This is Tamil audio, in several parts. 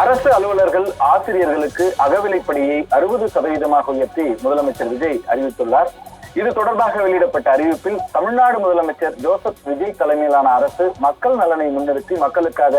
அரசு அலுவலர்கள் ஆசிரியர்களுக்கு அகவிலைப்படியை 60% உயர்த்தி முதலமைச்சர் விஜய் அறிவித்துள்ளார். இது தொடர்பாக வெளியிடப்பட்ட அறிவிப்பில் தமிழ்நாடு முதலமைச்சர் ஜோசப் விஜய் தலைமையிலான அரசு மக்கள் நலனை முன்னிறுத்தி மக்களுக்காக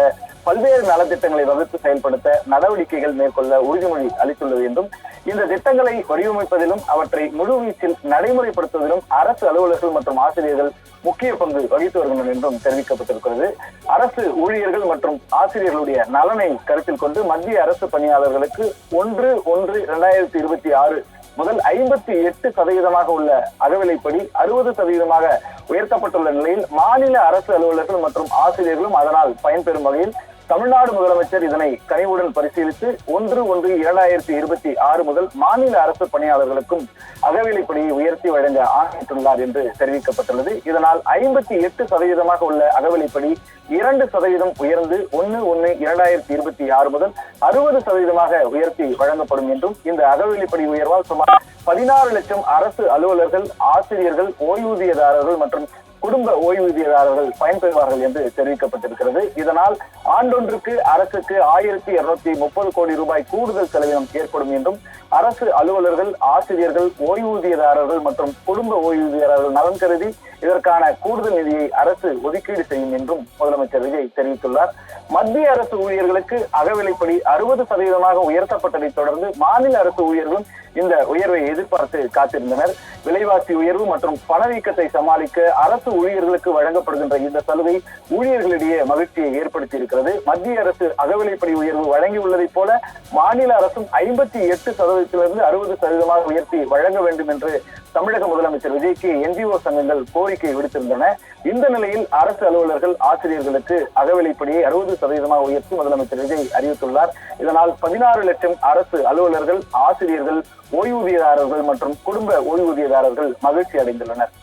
பல்வேறு நலத்திட்டங்களை வகுத்து செயல்படுத்த நடவடிக்கைகள் மேற்கொள்ள உறுதிமொழி அளித்துள்ளது என்றும், இந்த திட்டங்களை வடிவமைப்பதிலும் அவற்றை முழுவீச்சில் நடைமுறைப்படுத்துவதிலும் அரசு அலுவலர்கள் மற்றும் ஆசிரியர்கள் முக்கிய பங்கு வகித்து வருகின்றனர் என்றும் தெரிவிக்கப்பட்டிருக்கிறது. அரசு ஊழியர்கள் மற்றும் ஆசிரியர்களுடைய நலனை கருத்தில் கொண்டு மத்திய அரசு பணியாளர்களுக்கு 1/1/2026 முதல் 58% உள்ள அகவிலைப்படி 60% உயர்த்தப்பட்டுள்ள நிலையில் மாநில அரசு அலுவலர்கள் மற்றும் ஆசிரியர்களும் அதனால் பயன்பெறும் வகையில் தமிழ்நாடு முதலமைச்சர் இதனை கனிவுடன் பரிசீலித்து 1/1/2026 முதல் மாநில அரசு பணியாளர்களுக்கும் அகவிலைப்படியை உயர்த்தி வழங்க ஆணையிட்டுள்ளார் என்று தெரிவிக்கப்பட்டுள்ளது. இதனால் 58% உள்ள அகவிலைப்படி 2% உயர்ந்து 1/1/2026 முதல் 60% உயர்த்தி வழங்கப்படும் என்றும், இந்த அகவிலைப்படி உயர்வால் சுமார் 16 லட்சம் அரசு அலுவலர்கள், ஆசிரியர்கள், ஓய்வூதியதாரர்கள் மற்றும் குடும்ப ஓய்வூதியதாரர்கள் பயன்பெறுவார்கள் என்று தெரிவிக்கப்பட்டிருக்கிறது. இதனால் ஆண்டொன்றுக்கு அரசுக்கு 1230 கோடி ரூபாய் கூடுதல் செலவினம் ஏற்படும் என்றும், அரசு அலுவலர்கள், ஆசிரியர்கள், ஓய்வூதியதாரர்கள் மற்றும் குடும்ப ஓய்வூதியதாரர்கள் நலன் கருதி இதற்கான கூடுதல் நிதியை அரசு ஒதுக்கீடு செய்யும் என்றும் முதலமைச்சர் விஜய் தெரிவித்துள்ளார். மத்திய அரசு ஊழியர்களுக்கு அகவிலைப்படி 60% உயர்த்தப்பட்டதை தொடர்ந்து மாநில அரசு ஊழியர்களும் இந்த உயர்வை எதிர்பார்த்து காத்திருந்தனர். விலைவாசி உயர்வு மற்றும் பணவீக்கத்தை சமாளிக்க அரசு ஊழியர்களுக்கு வழங்கப்படுகின்ற இந்த சலுகை ஊழியர்களிடையே மகிழ்ச்சியை ஏற்படுத்தி இருக்கிறது. மத்திய அரசு அகவிலைப்படி உயர்வு வழங்கியுள்ளதைப் போல மாநில அரசும் 58%-இருந்து 60% உயர்த்தி வழங்க வேண்டும் என்று தமிழக முதலமைச்சர் விஜய்க்கு NGO சங்கங்கள் கோரிக்கை விடுத்திருந்தன. இந்த நிலையில் அரசு அலுவலர்கள், ஆசிரியர்களுக்கு அகவிலைப்படியை 60% உயர்த்தி முதலமைச்சர் விஜய் அறிவித்துள்ளார். இதனால் 16 லட்சம் அரசு அலுவலர்கள், ஆசிரியர்கள், ஓய்வூதியதாரர்கள் மற்றும் குடும்ப ஓய்வூதியதாரர்கள் மகிழ்ச்சி அடைந்துள்ளனர்.